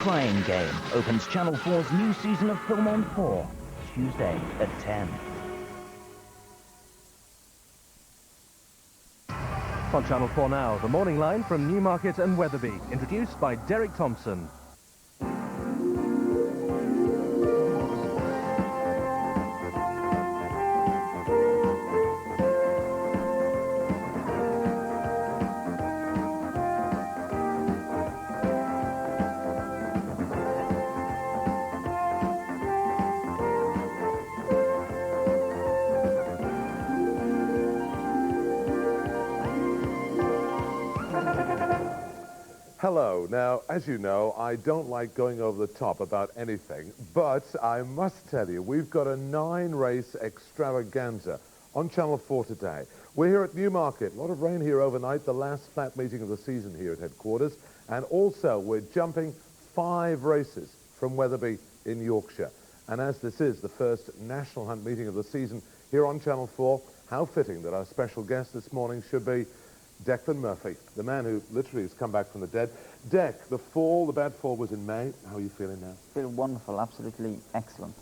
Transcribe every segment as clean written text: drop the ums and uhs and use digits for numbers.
Crying Game opens Channel 4's new season of Film on 4, Tuesday at 10. On Channel 4 now, the morning line from Newmarket and Wetherby, introduced by Derek Thompson. Hello. Now, as you know, I don't like going over the top about anything, but I must tell you, we've got a 9-race extravaganza on Channel 4 today. We're here at Newmarket. A lot of rain here overnight, the last flat meeting of the season here at headquarters, and also we're jumping 5 races from Wetherby in Yorkshire. And as this is the first national hunt meeting of the season here on Channel 4, how fitting that our special guest this morning should be Declan Murphy, the man who literally has come back from the dead. Dec, the bad fall was in May. How are you feeling now? I feel wonderful, absolutely excellent.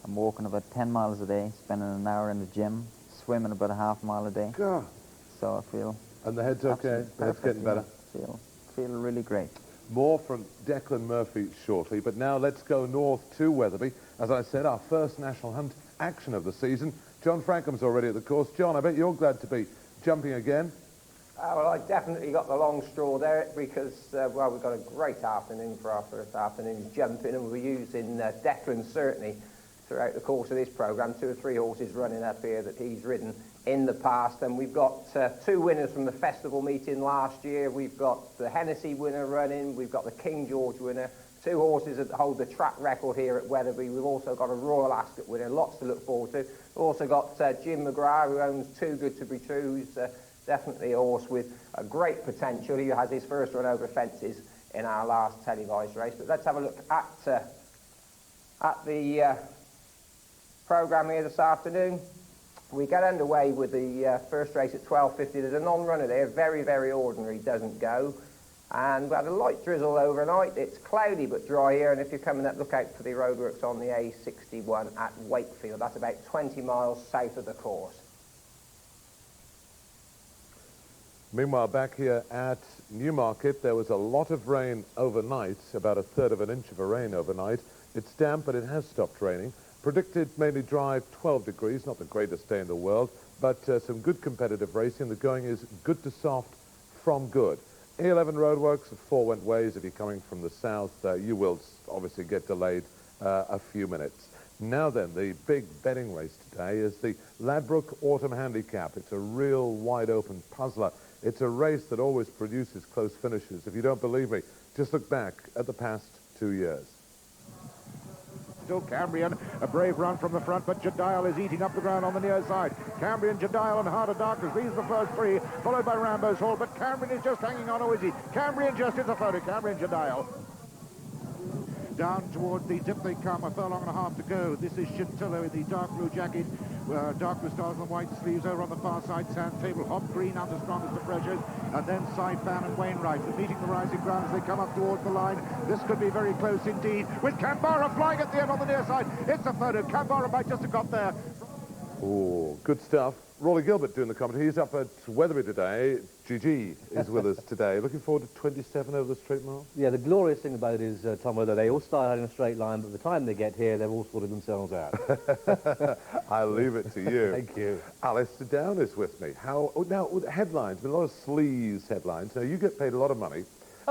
I'm walking about 10 miles a day, spending an hour in the gym, swimming about a half mile a day. God. So I feel... And the head's okay? The head's getting better? Feel really great. More from Declan Murphy shortly, but now let's go north to Wetherby. As I said, our first national hunt action of the season. John Frankham's already at the course. John, I bet you're glad to be jumping again. Well, I definitely got the long straw there because, well, we've got a great afternoon for our first afternoon's jumping, and we're using Declan certainly throughout the course of this programme. 2 or 3 horses running up here that he's ridden in the past, and we've got 2 winners from the festival meeting last year. We've got the Hennessy winner running, we've got the King George winner, 2 horses that hold the track record here at Wetherby. We've also got a Royal Ascot winner, lots to look forward to. We've also got Jim McGrath, who owns Too Good to Be True, who's definitely a horse with a great potential. He has his first run over fences in our last televised race. But let's have a look at the programme here this afternoon. We get underway with the first race at 12:50. There's a non-runner there, very, very ordinary, doesn't go. And we had a light drizzle overnight. It's cloudy but dry here, and if you're coming up, look out for the roadworks on the A61 at Wakefield. That's about 20 miles south of the course. Meanwhile, back here at Newmarket, there was a lot of rain overnight, about 1/3 of an inch of rain overnight. It's damp, but it has stopped raining. Predicted mainly dry, 12 degrees, not the greatest day in the world, but some good competitive racing. The going is good to soft from good. A11 roadworks, 4 went ways. If you're coming from the south, you will obviously get delayed a few minutes. Now then, the big betting race today is the Ladbrokes Autumn Handicap. It's a real wide-open puzzler. It's a race that always produces close finishes. If you don't believe me, just look back at the past 2 years. Still Cambrian, a brave run from the front, but Jedial is eating up the ground on the near side. Cambrian, Jedial and Heart of Darkness, these are the first 3, followed by Rambo's Hall, but Cambrian is just hanging on, or is he? Cambrian just is a photo, Cambrian, Jedial. Down towards the tip they come, 1.5 furlongs to go. This is Scintilla in the dark blue jacket, dark blue stars and white sleeves. Over on the far side, Sand Table, Hop Green under strongest of pressures, and then Saifan and Wainwright meeting the rising ground as they come up towards the line. This could be very close indeed, with Canberra flying at the end on the near side. It's a photo. Canberra might just have got there. Oh, good stuff. Rawley Gilbert doing the commentary. He's up at Wetherby today. GG is with us today. Looking forward to 27 over the straight mile. Yeah, the glorious thing about it is, Tom, whether they all start out in a straight line, but by the time they get here, they've all sorted themselves out. I'll leave it to you. Thank you. Alistair Down is with me. Now, headlines, a lot of sleaze headlines. Now, you get paid a lot of money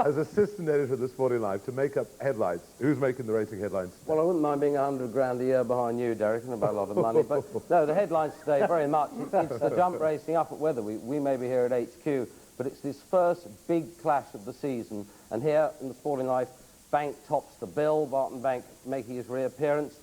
as assistant editor of the Sporting Life to make up headlines. Who's making the racing headlines today? Well, I wouldn't mind being 100 grand a year behind you, Derek, and about a lot of money. But no, the headlines today, very much, it's the jump racing up at Wetherby. We may be here at HQ, but it's this first big clash of the season. And here in the Sporting Life, Bank tops the bill, Barton Bank making his reappearance.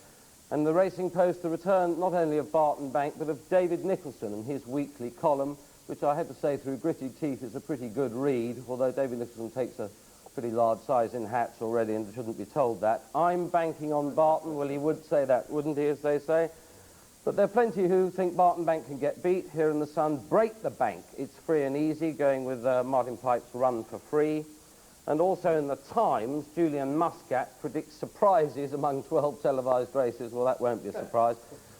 And the Racing Post, the return not only of Barton Bank, but of David Nicholson and his weekly column, which I had to say through gritted teeth is a pretty good read, although David Nicholson takes a pretty large size in hats already and shouldn't be told that. I'm banking on Barton. Well, he would say that, wouldn't he, as they say? But there are plenty who think Barton Bank can get beat. Here in the Sun, Break the Bank. It's free and easy, going with Martin Pipe's Run for Free. And also in the Times, Julian Muscat predicts surprises among 12 televised races. Well, that won't be a surprise.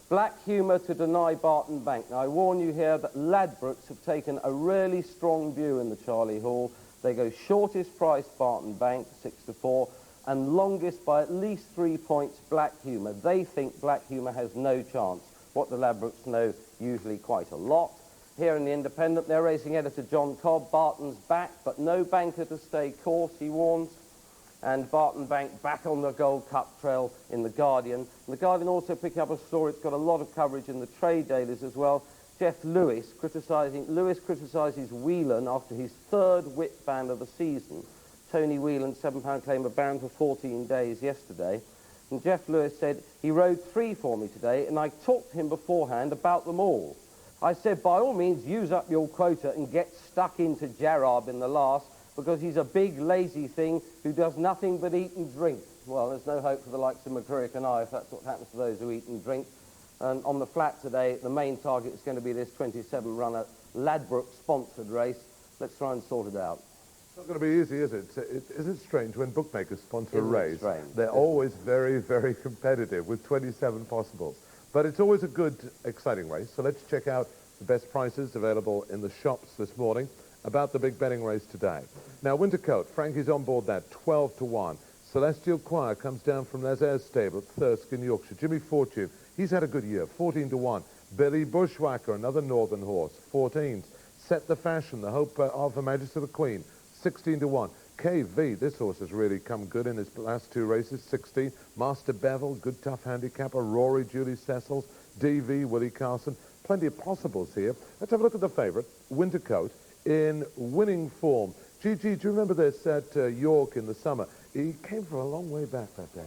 Black humour to deny Barton Bank. Now, I warn you here that Ladbrokes have taken a really strong view in the Charlie Hall. They go shortest price Barton Bank, 6-4, and longest by at least 3 points Black humour. They think Black humour has no chance. What the Ladbrokes know, usually quite a lot. Here in the Independent, their racing editor John Cobb, Barton's back, but no banker to stay course, he warns. And Barton Bank back on the Gold Cup trail in The Guardian. And The Guardian also picking up a story, it's got a lot of coverage in the trade dailies as well. Lewis criticises Whelan after his third whip ban of the season. Tony Whelan, £7 claimer, banned for 14 days yesterday. And Jeff Lewis said, he rode 3 for me today, and I talked to him beforehand about them all. I said, by all means, use up your quota and get stuck into Jarab in the last, because he's a big, lazy thing who does nothing but eat and drink. Well, there's no hope for the likes of McCurrick and I if that's what happens to those who eat and drink. And on the flat today, the main target is going to be this 27-runner Ladbrokes-sponsored race. Let's try and sort it out. It's not going to be easy, is it? Is it strange when bookmakers sponsor a race? Strange. They're always very, very competitive with 27 possibles. But it's always a good, exciting race. So let's check out the best prices available in the shops this morning about the big betting race today. Now, Wintercoat, Frankie's on board that, 12-1. Celestial Choir comes down from Lazar's stable at Thirsk in Yorkshire. Jimmy Fortune, he's had a good year, 14-1. Billy Bushwhacker, another northern horse, 14s. Set the Fashion, the hope of Her Majesty the Queen, 16-1. KV, this horse has really come good in his last 2 races, 16. Master Bevel, good tough handicapper. Rory, Julie Cecils, DV, Willie Carson. Plenty of possibles here. Let's have a look at the favourite, Wintercoat, in winning form. Gigi, do you remember this at York in the summer? He came from a long way back that day.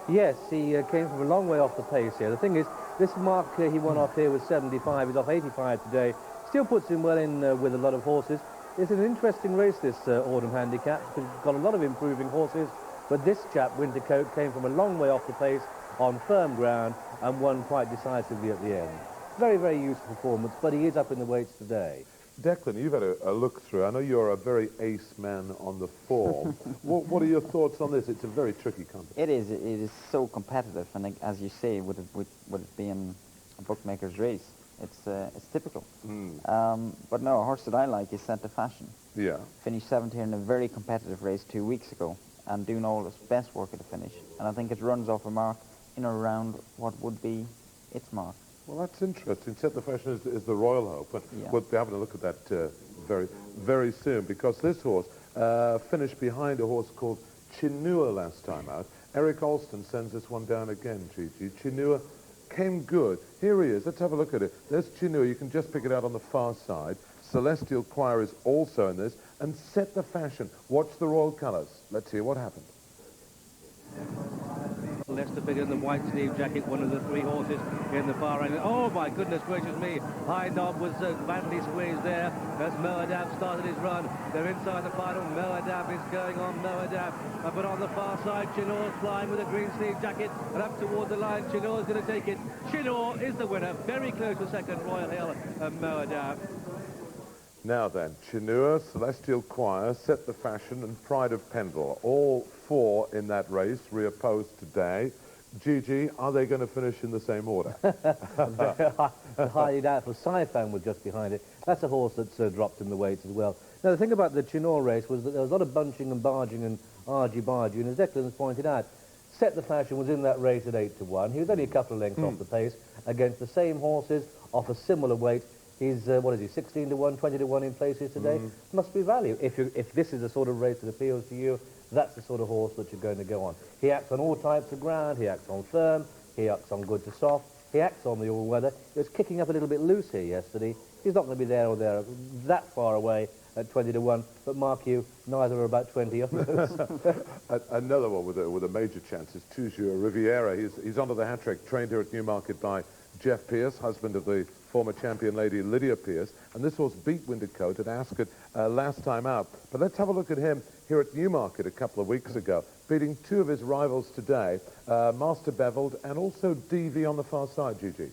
Yes, he came from a long way off the pace here. The thing is, this mark he won off here was 75. He's off 85 today. Still puts him well in with a lot of horses. It's an interesting race, this autumn handicap, because it's got a lot of improving horses. But this chap, Wintercoat, came from a long way off the pace on firm ground and won quite decisively at the end. Very, very useful performance, but he is up in the weights today. Declan, you've had a look through. I know you're a very ace man on the form. What are your thoughts on this? It's a very tricky contest. It is so competitive, and as you say, with it being a bookmaker's race, it's typical. But no, a horse that I like is Set the Fashion. Yeah. Finished 7th here in a very competitive race 2 weeks ago, and doing all its best work at the finish. And I think it runs off a mark in or around what would be its mark. Well, that's interesting. Set the Fashion is the Royal Hope. But Yeah. we'll be having a look at that very, very soon, because this horse finished behind a horse called Chinua last time out. Eric Alston sends this one down again, Gigi. Chinua came good. Here he is. Let's have a look at it. There's Chinua. You can just pick it out on the far side. Celestial Choir is also in this. And Set the Fashion. Watch the Royal Colours. Let's hear what happened. Leicester bigger in the white sleeve jacket, one of the 3 horses in the far end. Oh my goodness gracious me, High Knob was badly squeezed there as Moadab started his run. They're inside the final, Moadab is going on, Moadab. But on the far side, Chinour's flying with a green sleeve jacket, and up toward the line, Chinour's going to take it. Chinour is the winner, very close to second, Royal Hill and Moadab. Now then, Chinua, Celestial Choir, Set the Fashion, and Pride of Pendle. All 4 in that race, reopposed today. Gigi, are they going to finish in the same order? Highly doubtful. Saifan was just behind it. That's a horse that's dropped in the weights as well. Now, the thing about the Chinor race was that there was a lot of bunching and barging and argy-bargy, and as Declan has pointed out, Set the Fashion was in that race at 8-1. He was only a couple of lengths off the pace against the same horses off a similar weight. He's, what is he, 16-1, 20-1 in places today? Must be value. If this is the sort of race that appeals to you, that's the sort of horse that you're going to go on. He acts on all types of ground. He acts on firm. He acts on good to soft. He acts on the all-weather. He was kicking up a little bit loose here yesterday. He's not going to be there or there that far away at 20-1, but mark you, neither are about 20 of those. Another one with a major chance is Toujours Riviera. He's onto the hat-trick, trained here at Newmarket by Jeff Pearce, husband of the former champion lady Lydia Pearce, and this horse beat Wintercoat at Ascot last time out. But let's have a look at him here at Newmarket a couple of weeks ago, beating 2 of his rivals today, Master Beveled and also DV on the far side, Gigi.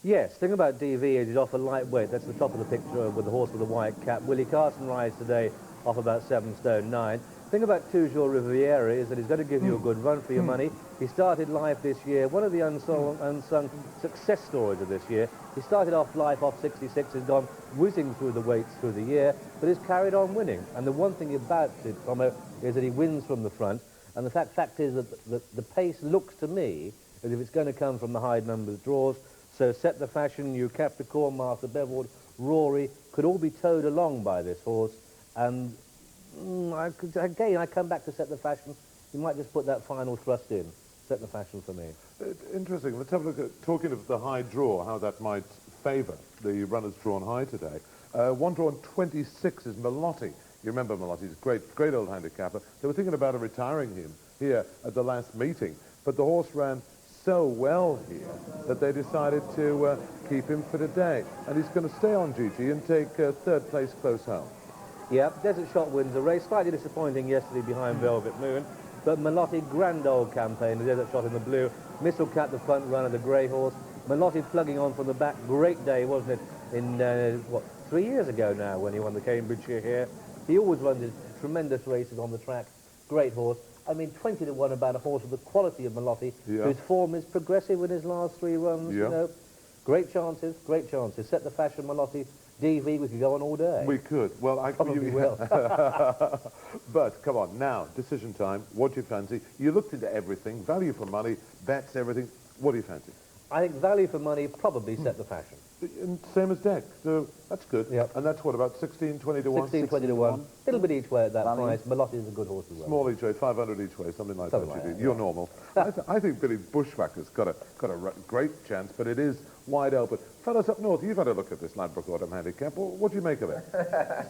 Yes, thing about DV is he's off a lightweight. That's the top of the picture with the horse with the white cap. Willie Carson rides today off about 7 stone 9. Thing about Toujours Riviera is that he's going to give you a good run for your money. He started life this year, one of the unsung success stories of this year. He started off life off 66, has gone whizzing through the weights through the year, but has carried on winning. And the one thing about it, Tomo, is that he wins from the front. And the fact is that the pace looks to me as if it's going to come from the high numbers draws. So Set the Fashion, New Capricorn, Master Beveled, Rory could all be towed along by this horse. And I come back to Set the Fashion. You might just put that final thrust in. Set the Fashion for me. Interesting. Let's have a look at, talking of the high draw, how that might favour the runners drawn high today. One drawn 26 is Melotti. You remember Melotti, he's a great old handicapper. They were thinking about retiring him here at the last meeting, but the horse ran so well here that they decided to keep him for today. And he's going to stay on duty and take third place close home. Yeah, Desert Shot wins the race. Slightly disappointing yesterday behind Velvet Moon. But Melotti, grand old campaign. The Desert Shot in the blue. Mistlecat, the front runner, the grey horse. Melotti plugging on from the back. Great day, wasn't it? In, 3 years ago now when he won the Cambridgeshire here. He always runs his tremendous races on the track. Great horse. I mean, 20 to 1 about a horse of the quality of Melotti, whose form is progressive in his last 3 runs. You know. Great chances, great chances. Set the Fashion, Melotti, DV, we could go on all day. We could. Well, I probably will. But, come on, now, decision time. What do you fancy? You looked into everything, value for money, bets, everything. What do you fancy? I think value for money, probably Set the Fashion. And same as Deck, so that's good. Yep. And that's what, about 16, 20 to 1? 16, 20 to 1. A little bit each way at that price. Melotti is a good horse as well. Small each way, 500 each way, something like that. You're normal. I think Billy Bushwhacker's got a great chance, but it is wide open. Fellas up north, you've had a look at this Ladbroke Autumn Handicap. What do you make of it?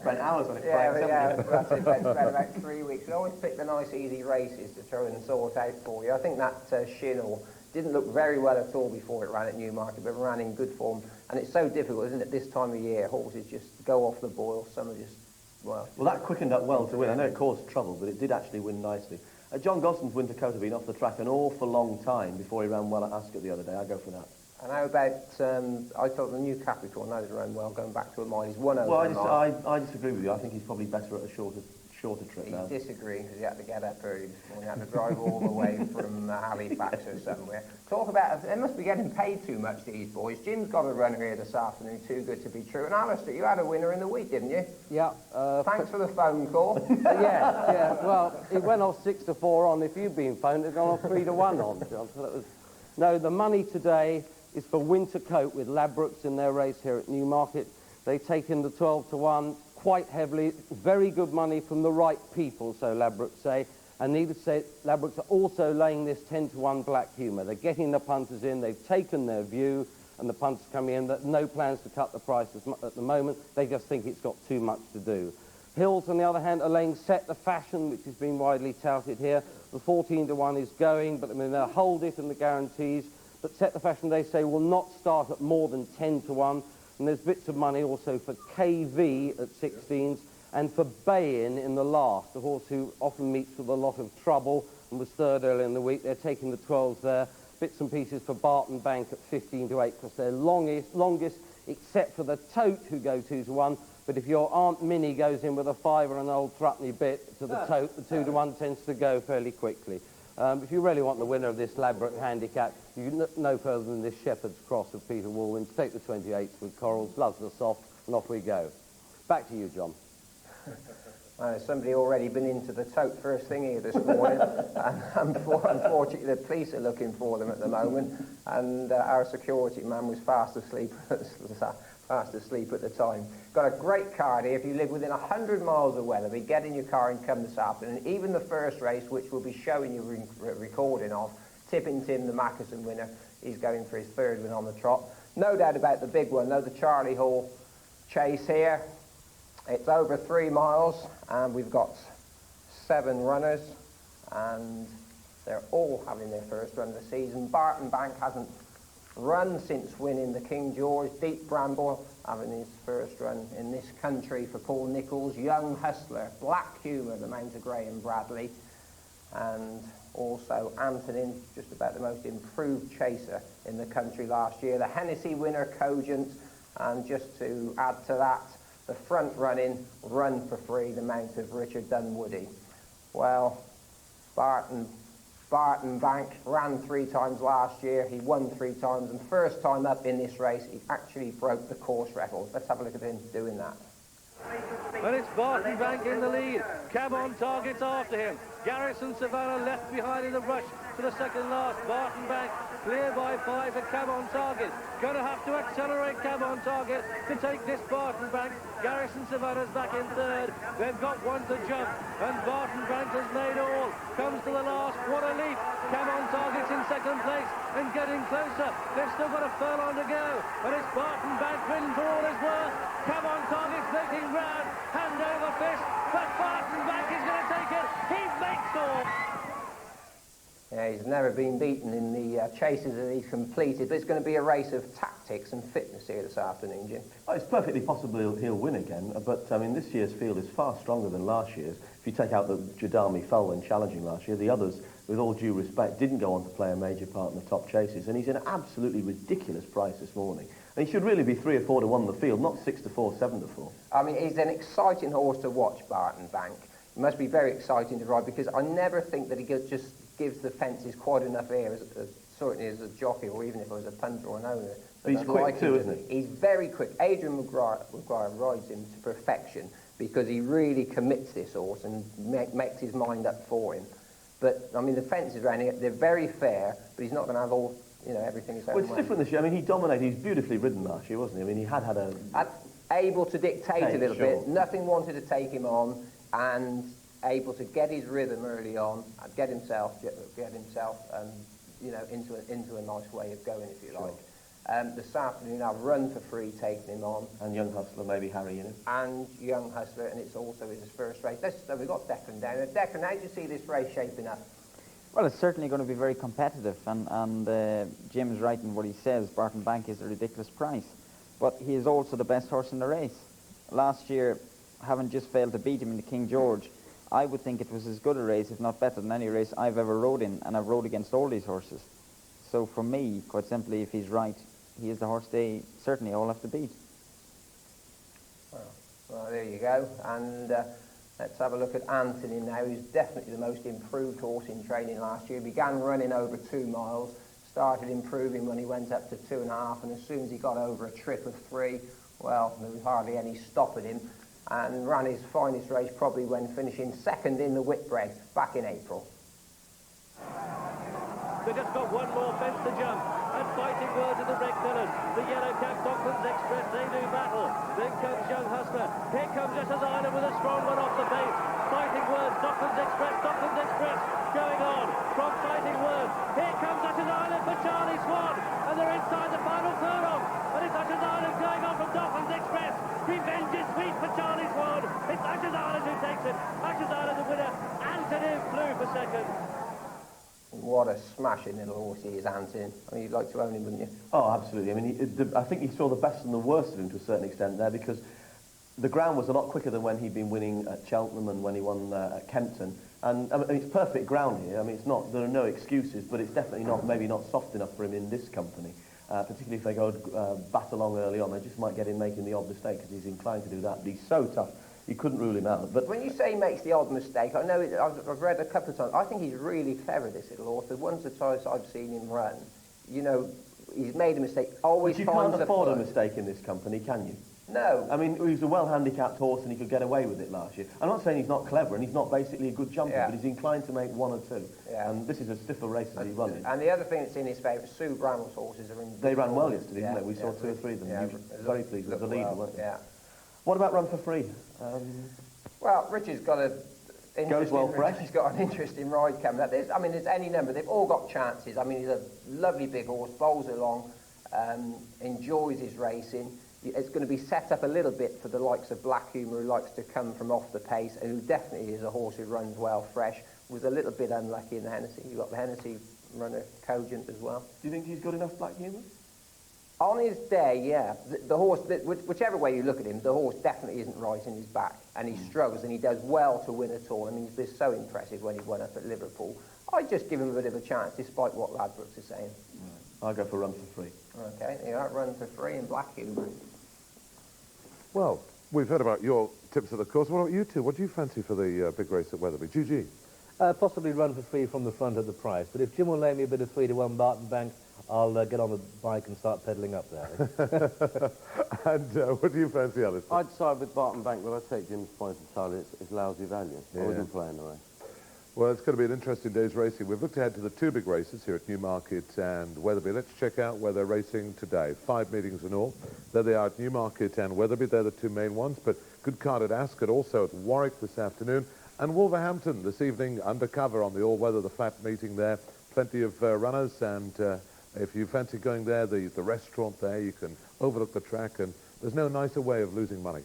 Spent hours on it. That's it. Spent about 3 weeks. I always pick the nice, easy races to try and sort out for you. I think that Shinel didn't look very well at all before it ran at Newmarket, but ran in good form. And it's so difficult, isn't it, this time of year? Horses just go off the boil. Some are just, well... Well, that quickened up well to win. I know it caused trouble, but it did actually win nicely. John Gosden's Winter Coat had been off the track an awful long time before he ran well at Ascot the other day. I go for that. And how about, I thought the new Capricorn, that has run well, going back to a mile. He's won over I disagree with you. I think he's probably better at a shorter trip now. He's disagreeing because he had to get up early this morning. He had to drive all the way from Halifax or somewhere. Talk about, they must be getting paid too much, these boys. Jim's got a runner here this afternoon, too good to be true. And Alistair, you had a winner in the week, didn't you? Yeah. Thanks for the phone call. yeah. Well, it went off 6 to 4 on. If you'd been phoned, it'd gone off 3 to 1 on, John. So that was... No, the money today is for Winter Coat with Ladbrokes in their race here at Newmarket. They've taken the 12 to 1 quite heavily. Very good money from the right people, so Ladbrokes say. And needless to say, Ladbrokes are also laying this 10 to 1 black humour. They're getting the punters in, they've taken their view, and the punters coming in. That no plans to cut the price at the moment. They just think it's got too much to do. Hills, on the other hand, are laying Set the Fashion, which has been widely touted here. The 14 to 1 is going, but I mean, they'll hold it in the guarantees. But Set the Fashion, they say, will not start at more than 10 to 1. And there's bits of money also for KV at 16s and for Bayin in the last, a horse who often meets with a lot of trouble and was third earlier in the week. They're taking the 12s there. Bits and pieces for Barton Bank at 15 to 8 because they're longest, except for the Tote, who go 2 to 1. But if your Aunt Minnie goes in with a 5 or an old threepenny bit to the Tote, the 2 to 1 tends to go fairly quickly. If you really want the winner of this Ladbroke handicap, you no further than this Shepherd's Cross of Peter Woolwin. Take the 28s with Corals, Loves the Soft, and off we go. Back to you, John. Somebody already been into the Tote first thing here this morning. And unfortunately, the police are looking for them at the moment. And our security man was fast asleep at the time. Got a great card here. If you live within 100 miles of Wetherby, get in your car and come this afternoon. Even the first race, which we'll be showing you recording of, Tipping Tim, the Mackerson winner, is going for his third win on the trot. No doubt about the big one, though, the Charlie Hall chase here. It's over 3 miles, and we've got 7 runners, and they're all having their first run of the season. Barton Bank hasn't run since winning the King George. Deep Bramble having his first run in this country for Paul Nichols. Young Hustler, Black Humour, the Mount of Graham Bradley. and also Antonin, just about the most improved chaser in the country last year. The Hennessy winner, Cogent, and just to add to that, the front-running Run for Free, the mount of Richard Dunwoody. Well, Barton Bank ran 3 times last year. He won 3 times, and first time up in this race, he actually broke the course record. Let's have a look at him doing that. And it's Barton Bank in the lead. Cab on targets after him. Garrison Savannah left behind in the rush to the second last. Barton Bank clear by 5 and Cab on target. Going to have to accelerate Cab on target to take this Barton Bank. Garrison Savannah's back in third. They've got one to jump, and Barton Bank has made all. Comes to the last. What a leap. Cab on target's in second place and getting closer. They've still got a furlong to go, and it's Barton Bank win for all his worth. Cab on target's making round. Hand over fist, but Barton Bank is going to take it. He makes all. Yeah, he's never been beaten in the chases that he's completed, but it's going to be a race of tactics and fitness here this afternoon, Jim. Oh, it's perfectly possible he'll win again, but I mean, this year's field is far stronger than last year's. If you take out the Jadami Felwyn challenging last year, the others, with all due respect, didn't go on to play a major part in the top chases, and he's an absolutely ridiculous price this morning. And he should really be 3 or 4 to 1 in the field, not 6 to 4, 7 to 4. I mean, he's an exciting horse to watch, Barton Bank. It must be very exciting to ride, because I never think that he just gives the fences quite enough air, certainly as a jockey, or even if I was a punter or an owner. He's quick too, isn't he? He's very quick. Adrian Maguire rides him to perfection, because he really commits this horse and makes his mind up for him. But, I mean, the fences around here, they're very fair, but he's not going to have all, everything his own way. Well, it's different this year. I mean, he dominated. He was beautifully ridden last year, wasn't he? I mean, he had a... Able to dictate a little bit. Nothing wanted to take him on, and able to get his rhythm early on, and get himself into a nice way of going, if you like. This afternoon, I'll Run for Free taking him on. And Young Hustler, maybe Harry in it. And Young Hustler, and it's also his first race. We've got Declan down there. Declan, how do you see this race shaping up? Well, it's certainly going to be very competitive, and Jim's right in what he says. Barton Bank is a ridiculous price, but he is also the best horse in the race. Last year, having just failed to beat him in the King George, I would think it was as good a race, if not better than any race I've ever rode in, and I've rode against all these horses. So for me, quite simply, if he's right, he is the horse they certainly all have to beat. Well, there you go. And let's have a look at Anthony now, who's definitely the most improved horse in training last year. He began running over 2 miles, started improving when he went up to 2.5, and as soon as he got over a trip of 3, well, there was hardly any stopping him, and ran his finest race probably when finishing second in the Whitbread back in April. They've just got one more fence to jump, and fighting words of the red colours. The yellow cap Docklands Express, they do battle. Then comes Young Hustler. Here comes Justice Island with a strong one off the base. Fighting words, Docklands Express going on from Fighting Words. Here comes Justice Island for Charlie Swan, and they're inside the final furlong. And it's Justice Island going on from Docklands Express. Revenge is sweet for Charlie Swan. It's Justice Island who takes it. Justice Island the winner. Anthony flew for second. What a smashing little horse he is, Anthony. I mean, you'd like to own him, wouldn't you? Oh, absolutely. I mean, I think he saw the best and the worst of him to a certain extent there, because the ground was a lot quicker than when he'd been winning at Cheltenham and when he won at Kempton. And I mean, it's perfect ground here. I mean, there are no excuses, but it's definitely maybe not soft enough for him in this company. Particularly if they go bat along early on, they just might get him making the odd mistake, because he's inclined to do that. But he's so tough. You couldn't rule him out. But when you say he makes the odd mistake, I know I've read a couple of times. I think he's really clever, this little horse. The ones that I've seen him run, he's made a mistake. Always but you can't afford a mistake in this company, can you? No. I mean, he's a well-handicapped horse, and he could get away with it last year. I'm not saying he's not clever, and he's not basically a good jumper, but he's inclined to make 1 or 2. Yeah. And this is as stiff a race as he runs. And the other thing that's in his favour, Sue Bramwell's horses are in. They ran well yesterday, didn't they? We saw 2 or 3 of them. Yeah, very pleased with the leader, weren't they? Yeah. What about Run for Free? Well, Richard's got He's got an interesting ride coming up. There's any number. They've all got chances. I mean, he's a lovely big horse, bowls along, enjoys his racing. It's going to be set up a little bit for the likes of Black Humour, who likes to come from off the pace, and who definitely is a horse who runs well fresh. Was a little bit unlucky in the Hennessy. You've got the Hennessy runner, Cogent, as well. Do you think he's good enough, Black Humour? On his day, yeah. The horse, whichever way you look at him, the horse definitely isn't right in his back. and he struggles, and he does well to win a tournament. He's been so impressive when he won up at Liverpool. I'd just give him a bit of a chance, despite what Ladbrokes is saying. I'll go for run for free. Okay, there you are, run for free in black humour. Well, we've heard about your tips of the course. What about you two? What do you fancy for the big race at Wetherby? GG? Possibly run for free from the front at the price, but if Jim will lay me a bit of 3-1 Barton Bank, I'll get on the bike and start pedalling up there. And what do you fancy, Alistair? I'd side with Barton Bank, but I take Jim's point entirely. It's lousy value. I wouldn't play in the race. Well, it's going to be an interesting day's racing. We've looked ahead to the two big races here at Newmarket and Wetherby. Let's check out where they're racing today. 5 meetings in all. There they are at Newmarket and Wetherby. They're the two main ones, but good card at Ascot, also at Warwick this afternoon. And Wolverhampton this evening, undercover on the all-weather, the flat meeting there. Plenty of runners, and if you fancy going there, the restaurant there, you can overlook the track, and there's no nicer way of losing money.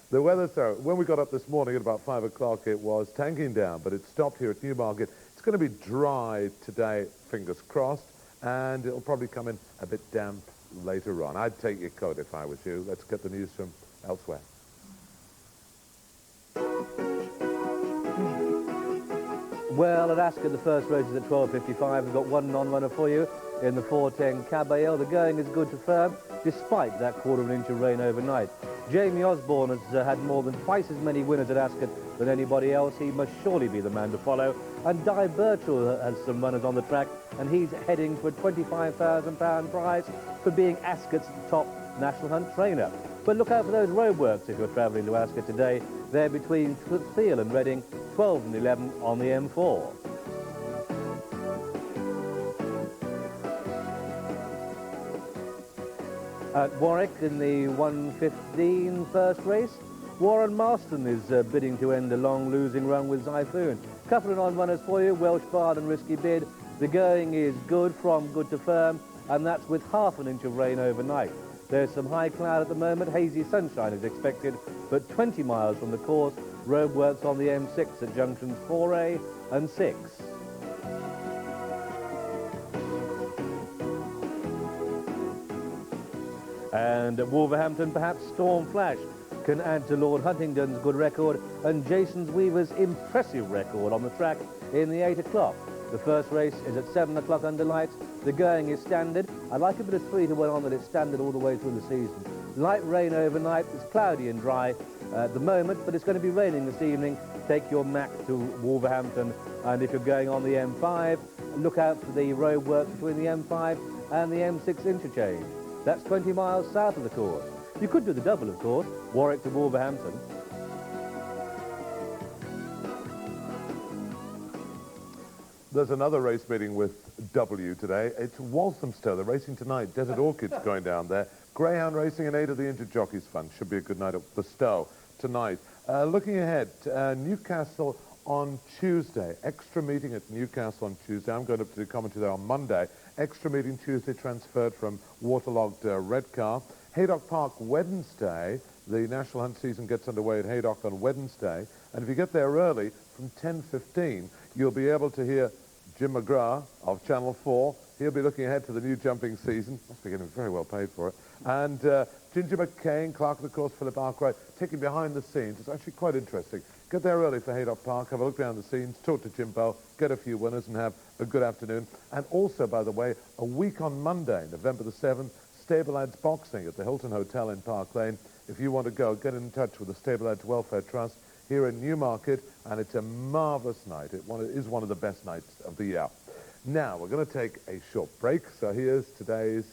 The weather, so when we got up this morning at about 5 o'clock, it was tanking down, but it stopped here at Newmarket. It's going to be dry today, fingers crossed, and it'll probably come in a bit damp later on. I'd take your coat if I was you. Let's get the news from elsewhere. Well, at Ascot, the first race is at 12:55. We've got one non-runner for you in the 4:10 Caballero. The going is good to firm, despite that quarter of an inch of rain overnight. Jamie Osborne has had more than twice as many winners at Ascot than anybody else. He must surely be the man to follow. And Di Birchall has some runners on the track, and he's heading for a £25,000 prize for being Ascot's top National Hunt trainer. But look out for those roadworks if you're travelling to Ascot today. They're between Thiel and Reading, 12 and 11 on the M4. At Warwick in the 1:15 first race, Warren Marston is bidding to end a long losing run with Zyphoon. Couple of non-runners for you, Welsh Bard and Risky Bid. The going is good from good to firm, and that's with half an inch of rain overnight. There's some high cloud at the moment, hazy sunshine is expected, but 20 miles from the course, roadworks on the M6 at junctions 4A and 6. And at Wolverhampton, perhaps Storm Flash can add to Lord Huntingdon's good record and Jason Weaver's impressive record on the track in the 8 o'clock. The first race is at 7 o'clock under lights. The going is standard. I like a bit of 3-1 on that it's standard all the way through the season. Light rain overnight. It's cloudy and dry at the moment, but it's going to be raining this evening. Take your Mac to Wolverhampton, and if you're going on the M5, look out for the roadworks between the M5 and the M6 interchange. That's 20 miles south of the course. You could do the double, of course, Warwick to Wolverhampton. There's another race meeting with W today. It's Walthamstow. They're racing tonight. Desert Orchids going down there. Greyhound racing and 8 of the Injured Jockeys Fund. Should be a good night at the Stowe tonight. Looking ahead, Newcastle on Tuesday. Extra meeting at Newcastle on Tuesday. I'm going to do commentary there on Monday. Extra meeting Tuesday, transferred from waterlogged Redcar. Haydock Park Wednesday. The National Hunt season gets underway at Haydock on Wednesday. And if you get there early, from 10:15, you'll be able to hear Jim McGrath of Channel 4. He'll be looking ahead to the new jumping season. Must be getting very well paid for it. And Ginger McCain, Clark of the course, Philip Arkwright, taking behind the scenes. It's actually quite interesting. Get there early for Haydock Park, have a look down the scenes, talk to Jim Bell, get a few winners and have a good afternoon. And also, by the way, a week on Monday, November the 7th, Stable Lads Boxing at the Hilton Hotel in Park Lane. If you want to go, get in touch with the Stable Lads Welfare Trust here in Newmarket, and it's a marvellous night. It is one of the best nights of the year. Now, we're going to take a short break, so here's today's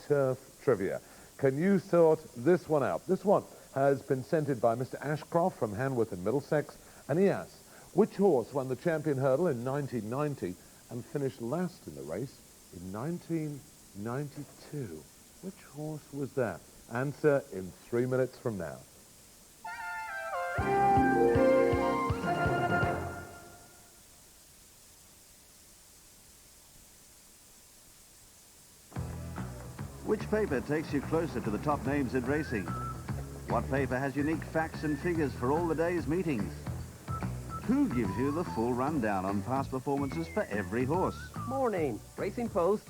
Turf Trivia. Can you sort this one out? This one has been sent in by Mr. Ashcroft from Hanworth in Middlesex, and he asks, which horse won the Champion Hurdle in 1990 and finished last in the race in 1992? Which horse was that? Answer in 3 minutes from now. Which paper takes you closer to the top names in racing? What paper has unique facts and figures for all the day's meetings? Who gives you the full rundown on past performances for every horse? Morning. Racing Post.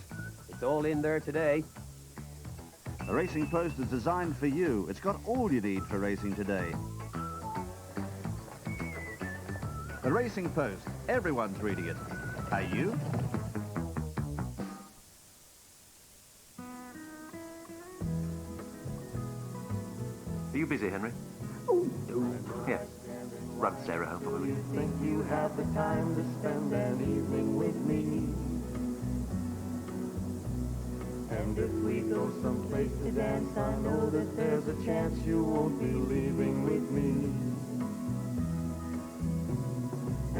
It's all in there today. The Racing Post is designed for you. It's got all you need for racing today. The Racing Post. Everyone's reading it. Are you? Are you busy, Henry? Oh, no. Yes. Run Sarah home for me. Think you have the time to spend an evening with me? And if we go someplace to dance, I know that there's a chance you won't be leaving with me.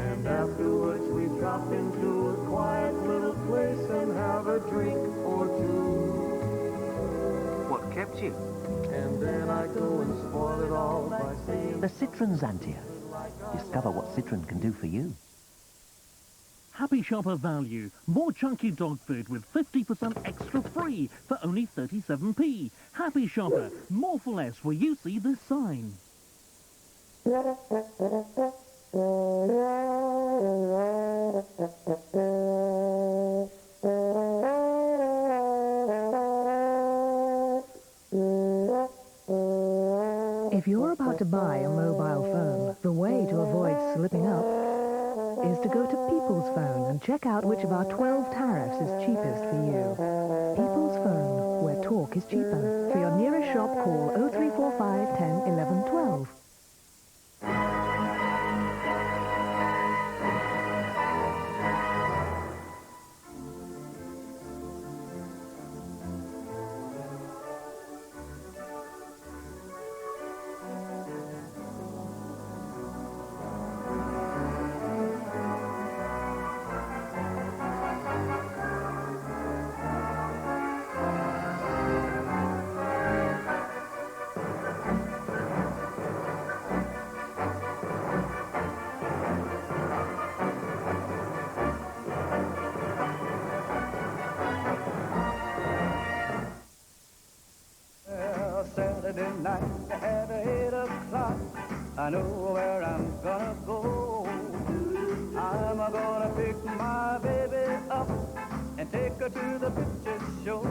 And afterwards we drop into a quiet little place and have a drink or two. What kept you? And then I go and spoil it all by saying... The Citroën Xantia. Discover what Citroën can do for you. Happy Shopper value. More chunky dog food with 50% extra free for only 37p. Happy Shopper. More for less where you see this sign. If you're about to buy a mobile phone, the way to avoid slipping up is to go to People's Phone and check out which of our 12 tariffs is cheapest for you. People's Phone, where talk is cheaper. For your nearest shop, call 0345 10 11 12. Saturday night at 8 o'clock, I know where I'm gonna go. I'm gonna pick my baby up and take her to the picture show.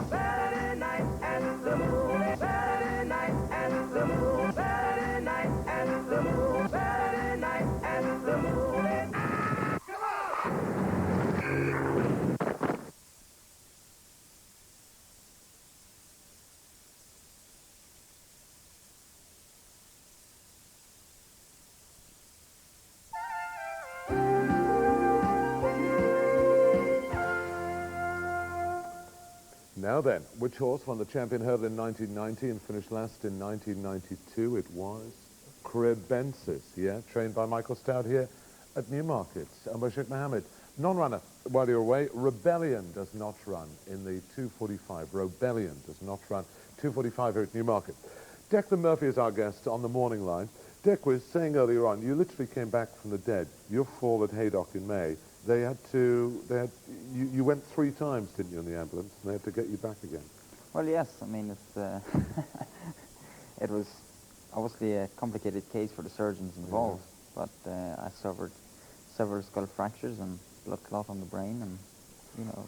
Saturday night at the moon, Saturday night at the moon, Saturday night at the moon, Saturday night at the moon. Come on! Now then, which horse won the champion hurdle in 1990 and finished last in 1992? It was Crebensis, yeah, trained by Michael Stout here at Newmarket. Omar Sheikh Mohammed, non-runner. While you're away, Rebellion does not run in the 245. Rebellion does not run 245 here at Newmarket. Declan Murphy is our guest on the morning line. Dick was saying earlier on, you literally came back from the dead. Your fall at Haydock in May. You went 3 times, didn't you, in the ambulance, and they had to get you back again. Well, yes, I mean, it's, it was obviously a complicated case for the surgeons involved, but I suffered several skull fractures and blood clot on the brain, and, you know...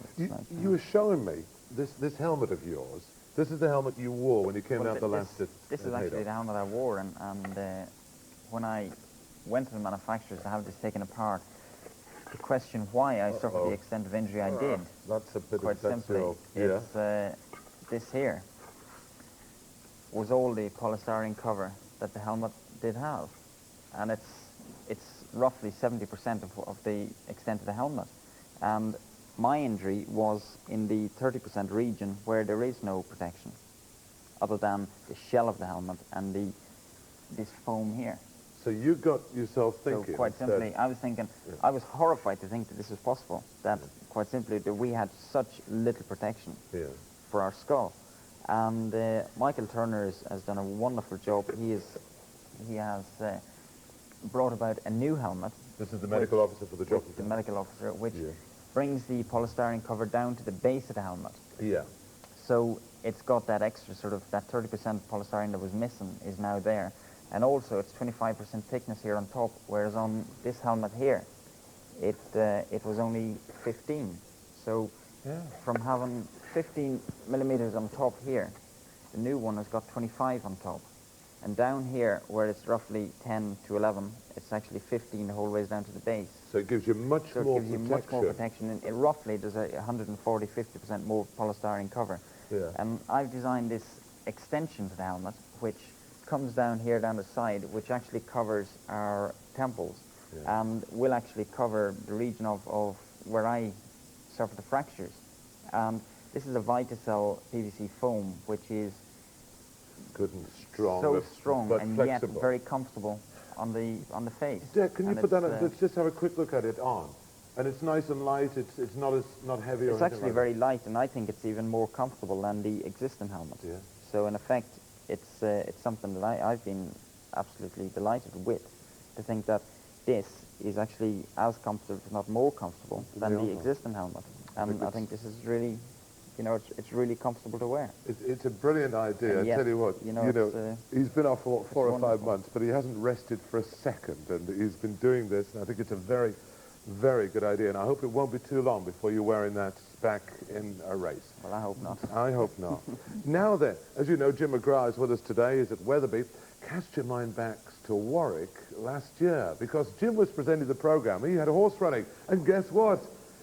You were showing me this helmet of yours. This is the helmet you wore when you came out the last at This is actually the helmet I wore, and when I went to the manufacturers to have this taken apart, to question why I suffered the extent of injury I did. That's a bit quite simply. It's this here was all the polystyrene cover that the helmet did have, and it's roughly 70% of the extent of the helmet. And my injury was in the 30% region where there is no protection, other than the shell of the helmet and this foam here. So you got yourself thinking. So quite simply, I was thinking, I was horrified to think that this was possible, that quite simply that we had such little protection for our skull. And Michael Turner has done a wonderful job. He has brought about a new helmet. This is the medical officer for the jockey. The medical officer, which brings the polystyrene cover down to the base of the helmet. Yeah. So it's got that extra sort of, that 30% polystyrene that was missing is now there. And also it's 25% thickness here on top, whereas on this helmet here, it was only 15. So from having 15 millimetres on top here. The new one has got 25 on top. And down here, where it's roughly 10 to 11, it's actually 15 the whole ways down to the base. So it gives you much So more it gives you much more protection. And it roughly does a 140, 50% more polystyrene cover. Yeah. And I've designed this extension to the helmet, which comes down here down the side, which actually covers our temples. Yeah. And will actually cover the region of where I suffer the fractures. And this is a Vitacell PVC foam, which is good and strong, so strong but and flexible. yet very comfortable on the face. Dick, can you And put that on? it's, Let's just have a quick look at it on. And it's nice and light. It's not heavy or It's anything actually like very light, and I think it's even more comfortable than the existing helmet. Yeah. So in effect, it's something that I've been absolutely delighted with, to think that this is actually as comfortable, if not more comfortable, than the existing helmet. And I think this is really, you know, it's really comfortable to wear. It's a brilliant idea. I tell you what, he's been off for 4 or 5 months, but he hasn't rested for a second, and he's been doing this, and I think it's a very, very good idea, and I hope it won't be too long before you're wearing that back in a race. Well, I hope not. I hope not. Now then, as you know, Jim McGrath is with us today. He's at Wetherby. Cast your mind back to Warwick last year, because Jim was presenting the programme. He had a horse running, and guess what?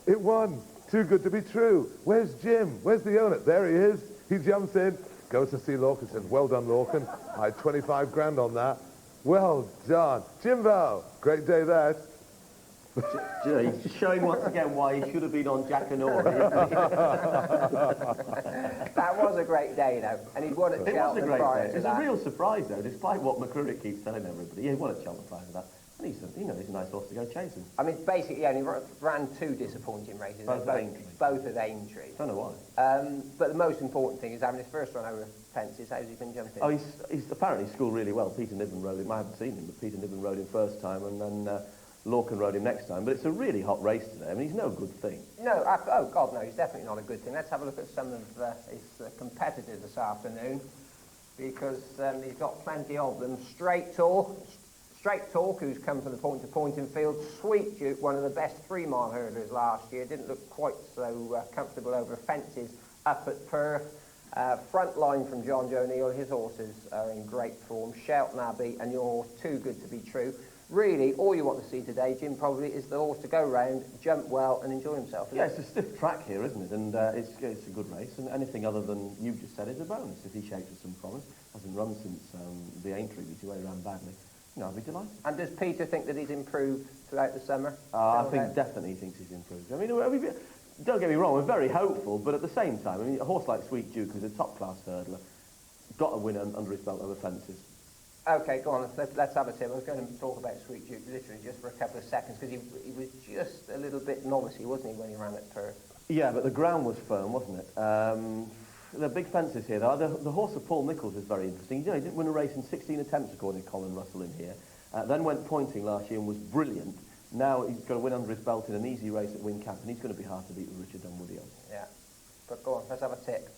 It won. Too good to be true. Where's Jim? Where's the owner? There he is. He jumps in, goes to see Lorcan, says, well done, Lorcan. I had 25 grand on that. Well done. Jimbo, great day that. He's just showing once again why he should have been on Jack and Ori. That was a great day, though, and he'd won at Cheltenham prior to that. It's a real surprise, though, despite what McCrurick keeps telling everybody. Yeah, he won at Cheltenham prior to that. And he's a nice horse to go chasing. I mean, basically, he only ran 2 disappointing races. Both at Aintree. Both at Aintree. Don't know why. But the most important thing is having his first run over fences. How's he been jumping? Oh, he's apparently schooled really well. Peter Niven rode him. I haven't seen him, but Peter Niven rode him first time, and then Lorcan rode him next time. But it's a really hot race today. I mean, he's no good thing. No, oh God, no, he's definitely not a good thing. Let's have a look at some of his competitors this afternoon, because he's got plenty of them. Straight Talk, who's come from the point-to-point in field. Sweet Duke, one of the best 3-mile hurdlers last year, didn't look quite so comfortable over fences up at Perth. Front line from John Joe Neal, his horses are in great form. Shelton Abbey and your horse, Too Good to Be True. Really, all you want to see today, Jim, probably is the horse to go round, jump well and enjoy himself. Yeah, it's a stiff track here, isn't it? And it's a good race, and anything other than you just said is a bonus. If he shapes with some promise, hasn't run since the Aintree where he ran badly. No, I'd be delighted. And does Peter think that he's improved throughout the summer? I think definitely he thinks he's improved. I mean, don't get me wrong, we're very hopeful, but at the same time, I mean, a horse like Sweet Duke, who's a top-class hurdler, got a win under his belt over fences. OK, go on, let's have a tip. I was going to talk about Sweet Duke literally just for a couple of seconds, because he was just a little bit novice-y, wasn't he, when he ran at Perth? Yeah, but the ground was firm, wasn't it? The big fences here, though. The horse of Paul Nichols is very interesting. You know, he didn't win a race in 16 attempts, according to Colin Russell in here. Then went pointing last year and was brilliant. Now he's got a win under his belt in an easy race at Wincamp, and he's going to be hard to beat with Richard Dunwoody on. Yeah. But go on, let's have a tip.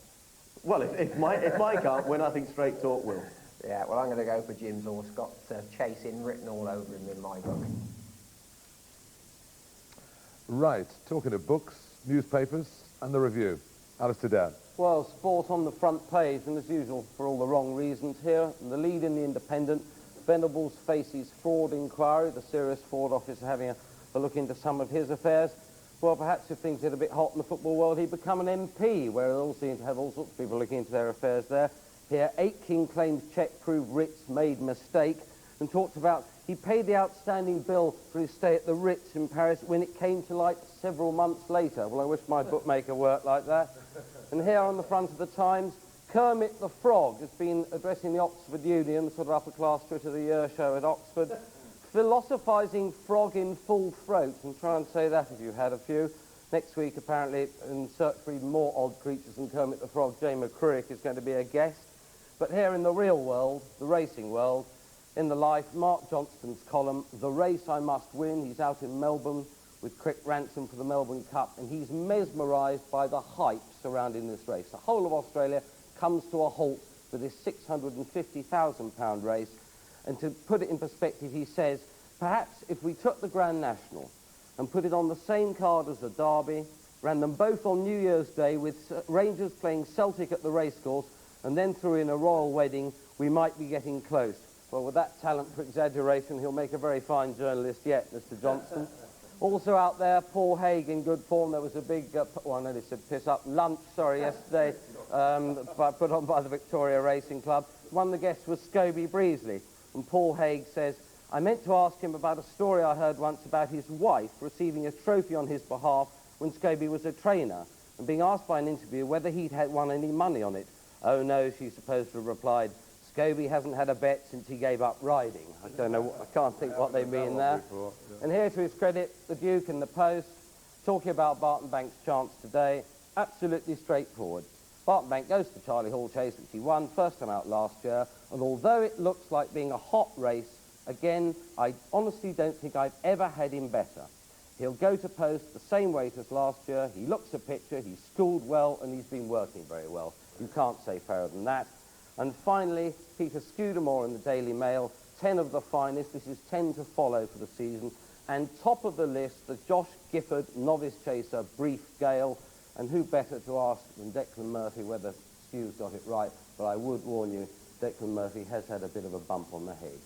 Well, if Mike can't win, I think Straight Talk will. Yeah, well, I'm going to go for Jim's horse. Got chasing written all over him in my book. Right, talking of books, newspapers, and the review. Alistair Down. Well, sport on the front page, and as usual, for all the wrong reasons here. The lead in the Independent, Venables faces fraud inquiry. The serious fraud officer having a look into some of his affairs. Well, perhaps if things get a bit hot in the football world, he'd become an MP, where they all seem to have all sorts of people looking into their affairs there. Here, Aitken claims cheque proved Ritz made mistake, and talked about he paid the outstanding bill for his stay at the Ritz in Paris when it came to light several months later. Well, I wish my bookmaker worked like that. And here on the front of the Times, Kermit the Frog has been addressing the Oxford Union, the sort of upper-class Twit of the Year show at Oxford, philosophising frog in full throat, and try and say that if you had a few. Next week, apparently, in search for even more odd creatures than Kermit the Frog, Jay McCrurick is going to be a guest. But here in the real world, the racing world, in the Life, Mark Johnston's column, The Race I Must Win. He's out in Melbourne with Crick Ransom for the Melbourne Cup, and he's mesmerised by the hype surrounding this race. The whole of Australia comes to a halt for this £650,000 race. And to put it in perspective, he says, perhaps if we took the Grand National and put it on the same card as the Derby, ran them both on New Year's Day with Rangers playing Celtic at the racecourse, and then threw in a royal wedding. We might be getting close. Well, with that talent for exaggeration, he'll make a very fine journalist yet, Mr. Johnson. Also out there, Paul Haig in good form. There was a big, well, I nearly said piss up, lunch, sorry, yesterday, put on by the Victoria Racing Club. One of the guests was Scobie Breesley, and Paul Haig says, I meant to ask him about a story I heard once about his wife receiving a trophy on his behalf when Scobie was a trainer, and being asked by an interviewer whether he'd won any money on it. Oh no, she's supposed to have replied, Scobie hasn't had a bet since he gave up riding. I don't know, I can't think what they mean there. And here, to his credit, the Duke in the Post, talking about Barton Bank's chance today, absolutely straightforward. Barton Bank goes to Charlie Hall Chase, which he won, first time out last year, and although it looks like being a hot race, again, I honestly don't think I've ever had him better. He'll go to post the same weight as last year, he looks a picture, he's schooled well, and he's been working very well. You can't say fairer than that. And finally, Peter Scudamore in the Daily Mail, 10 of the finest. This is 10 to follow for the season. And top of the list, the Josh Gifford novice chaser, Brief Gale. And who better to ask than Declan Murphy whether Scu's got it right. But I would warn you, Declan Murphy has had a bit of a bump on the head.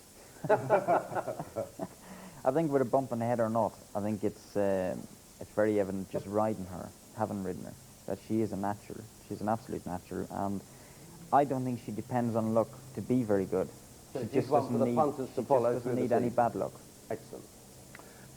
I think with a bump on the head or not, I think it's very evident just riding her, having ridden her, that she is a natural. She's an absolute natural. And I don't think she depends on luck to be very good. She just doesn't need any bad luck. Excellent.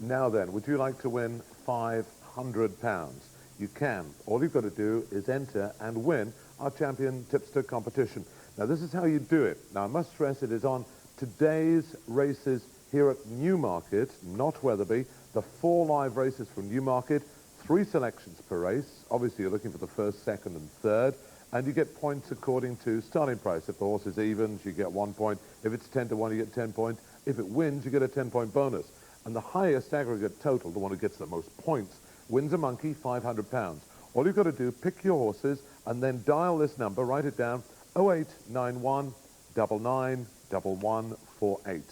Now then, would you like to win £500? You can. All you've got to do is enter and win our Champion Tipster competition. Now, this is how you do it. Now, I must stress it is on today's races here at Newmarket, not Wetherby. The 4 live races from Newmarket, 3 selections per race. Obviously, you're looking for the first, second, and third. And you get points according to starting price. If the horse is evens, you get 1 point. If it's 10 to 1, you get 10 points. If it wins, you get a 10-point bonus. And the highest aggregate total, the one who gets the most points, wins a monkey, £500. All you've got to do, pick your horses, and then dial this number, write it down, 0891 99 1148.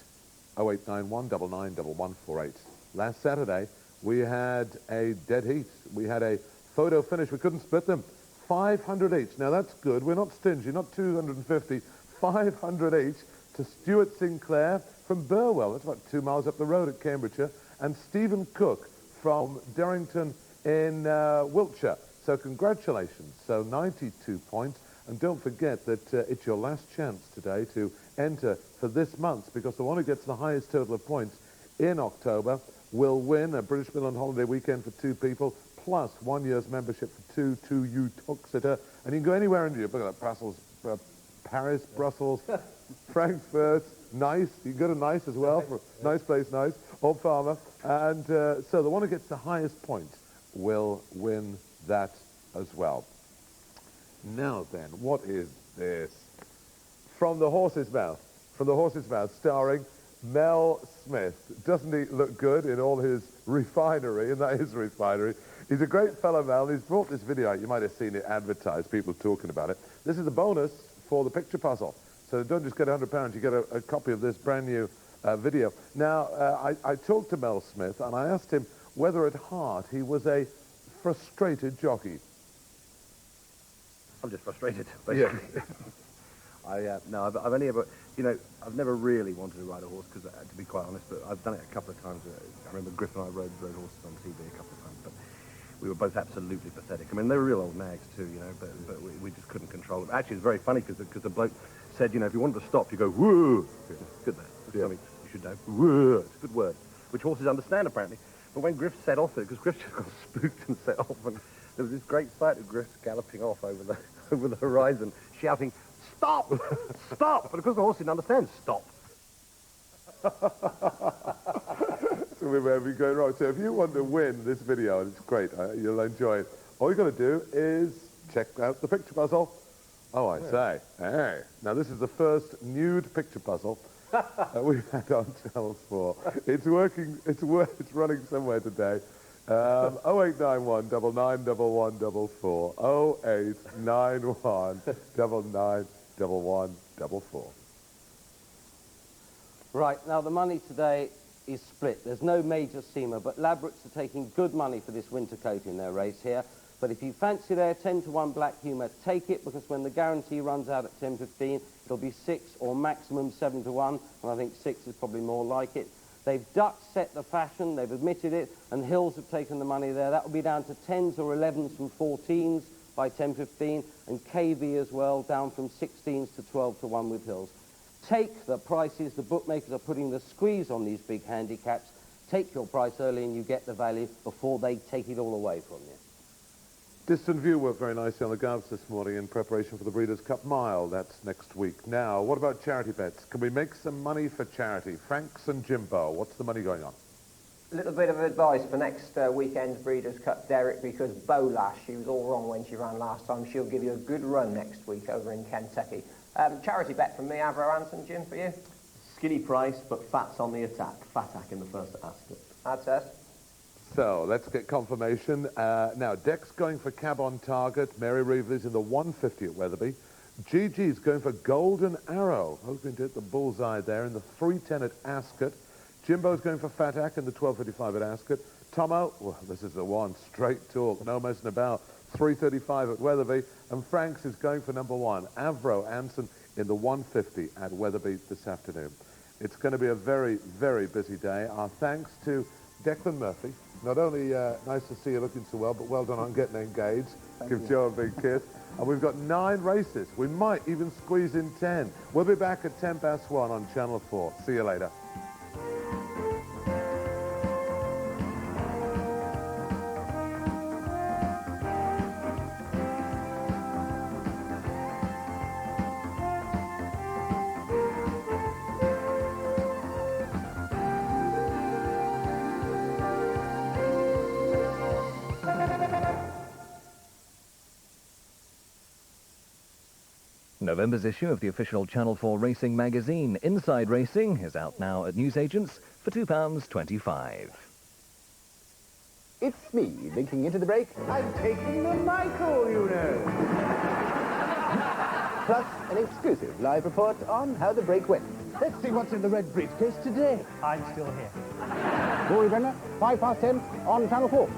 0891 99 1148. Last Saturday, we had a dead heat. We had a photo finish. We couldn't split them. 500 each. Now that's good. We're not stingy, not 250. 500 each to Stuart Sinclair from Burwell. That's about 2 miles up the road at Cambridgeshire. And Stephen Cook from Derrington in Wiltshire. So congratulations. So 92 points. And don't forget that it's your last chance today to enter for this month, because the one who gets the highest total of points in October will win a British Mill and Holiday weekend for 2 people, plus 1 year's membership for 2 to Uttoxeter. And you can go anywhere in Europe. Look at that, Brussels, Paris, Brussels, Frankfurt, Nice. You can go to Nice as well, for nice place, Nice, Old Farmer. And so the one who gets the highest points will win that as well. Now then, what is this? From the Horse's Mouth. From the Horse's Mouth, starring Mel Smith. Doesn't he look good in all his refinery? And that is refinery. He's a great fellow, Mel. He's brought this video out. You might have seen it advertised, people talking about it. This is a bonus for the picture puzzle. So don't just get £100, you get a copy of this brand new video. Now, I talked to Mel Smith, and I asked him whether at heart he was a frustrated jockey. I'm just frustrated, basically. Yeah. No, I've only ever, I've never really wanted to ride a horse, because to be quite honest, but I've done it a couple of times. I remember Griff and I rode horses on TV a couple of times, but we were both absolutely pathetic. I mean, they were real old nags too, but we just couldn't control them. Actually, it's very funny, because the bloke said, if you wanted to stop, you go, whoa. Good there. Yeah. Something you should know. Whoa. It's a good word, which horses understand, apparently. But when Griff set off it, because Griff just got spooked and set off, and there was this great sight of Griff galloping off over the horizon, shouting, "Stop! Stop!" But of course the horse didn't understand. Stop. So we may be going wrong. So if you want to win this video, and it's great, you'll enjoy it, all you've got to do is check out the picture puzzle. Oh, I say. Hey. Now, this is the first nude picture puzzle we've had on Channel 4. It's working, it's running somewhere today. 0891 991144. 0891 991144. Right, now the money today is split. There's no major seamer, but Ladbrokes are taking good money for this winter coat in their race here. But if you fancy their 10-to-1 black humour, take it, because when the guarantee runs out at 10.15, it'll be 6 or maximum 7-to-1, and I think 6 is probably more like it. They've Dutch set the fashion, they've admitted it, and Hills have taken the money there. That will be down to 10s or 11s from 14s by 10.15, and KV as well, down from 16s to 12-to-1 with Hills. Take the prices. The bookmakers are putting the squeeze on these big handicaps. Take your price early and you get the value before they take it all away from you. Distant View worked very nicely on the Govs this morning in preparation for the Breeders' Cup Mile. That's next week. Now, what about charity bets? Can we make some money for charity? Franks and Jimbo, what's the money going on? A little bit of advice for next weekend's Breeders' Cup, Derek, because Bolash, she was all wrong when she ran last time. She'll give you a good run next week over in Kentucky. Charity bet from me, Avro Anson, Jim, for you? Skinny price, but fat's on the attack. Fatak in the first at Ascot. That's us. So, let's get confirmation. Now, Deck's going for Cab on Target. Mary Reevely's in the 150 at Wetherby. Gigi's going for Golden Arrow, hoping to hit the bullseye there in the 310 at Ascot. Jimbo's going for Fatak in the 12.55 at Ascot. Tomo, well, this is the one, straight talk, no messing about, 3.35 at Wetherby. And Franks is going for number 1, Avro Anson, in the 150 at Wetherby this afternoon. It's going to be a very, very busy day. Our thanks to Declan Murphy. Not only nice to see you looking so well, but well done on getting engaged. Give Joe a big kiss. And we've got 9 races. We might even squeeze in 10. We'll be back at 1:10 on Channel 4. See you later. November's issue of the official Channel 4 Racing magazine, Inside Racing, is out now at newsagents for £2.25. It's me, linking into the break. I'm taking the Michael, you know. Plus, an exclusive live report on how the break went. Let's see what's in the red briefcase today. I'm still here. Rory Brenner, 10:05 on Channel 4.